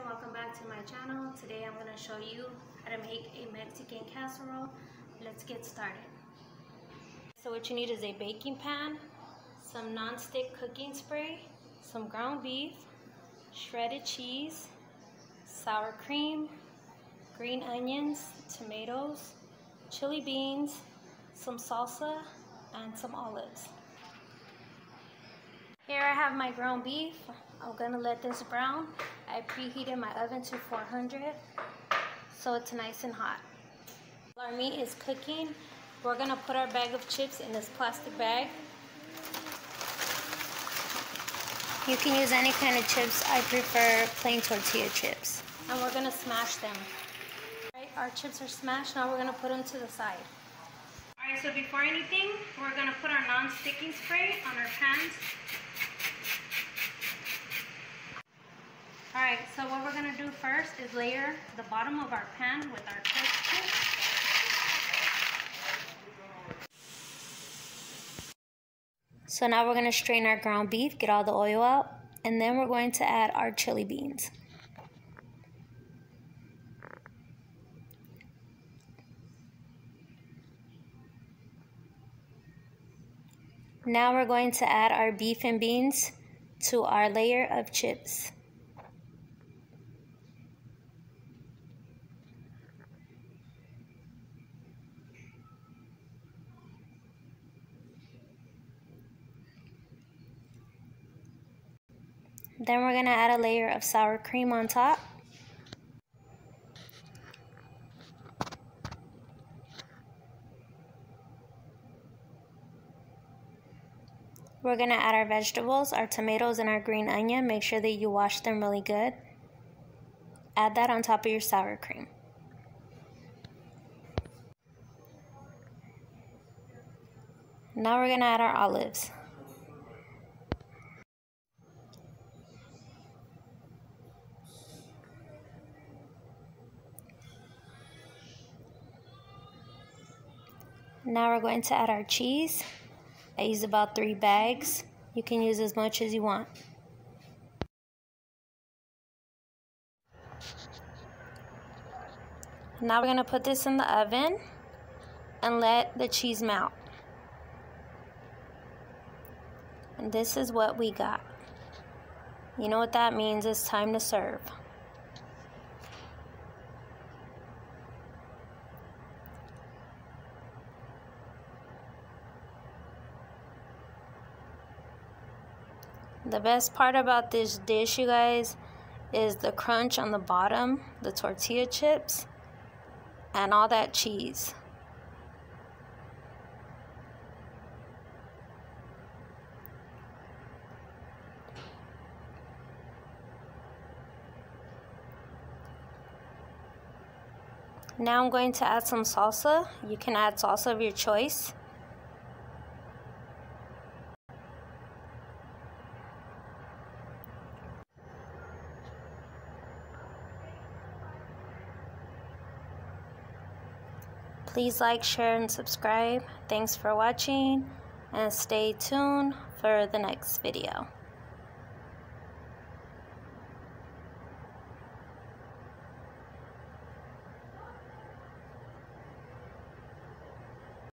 and welcome back to my channel. Today I'm going to show you how to make a Mexican casserole. Let's get started. So what you need is a baking pan, some non-stick cooking spray, some ground beef, shredded cheese, sour cream, green onions, tomatoes, chili beans, some salsa, and some olives. Here I have my ground beef. I'm gonna let this brown. I preheated my oven to 400 so it's nice and hot. While our meat is cooking, we're gonna put our bag of chips in this plastic bag. You can use any kind of chips. I prefer plain tortilla chips. And we're gonna smash them. Alright, our chips are smashed. Now we're gonna put them to the side. Alright, so before anything, we're gonna put our non-sticking spray on our pans. Alright, so what we're going to do first is layer the bottom of our pan with our cooked chips. So now we're going to strain our ground beef, get all the oil out, and then we're going to add our chili beans. Now we're going to add our beef and beans to our layer of chips. Then we're going to add a layer of sour cream on top. We're going to add our vegetables, our tomatoes, and our green onion. Make sure that you wash them really good. Add that on top of your sour cream. Now we're going to add our olives. Now we're going to add our cheese. I use about 3 bags. You can use as much as you want. Now we're going to put this in the oven and let the cheese melt. And this is what we got. You know what that means? It's time to serve. The best part about this dish, you guys, is the crunch on the bottom, the tortilla chips, and all that cheese. Now I'm going to add some salsa. You can add salsa of your choice. Please like, share, and subscribe. Thanks for watching, and stay tuned for the next video.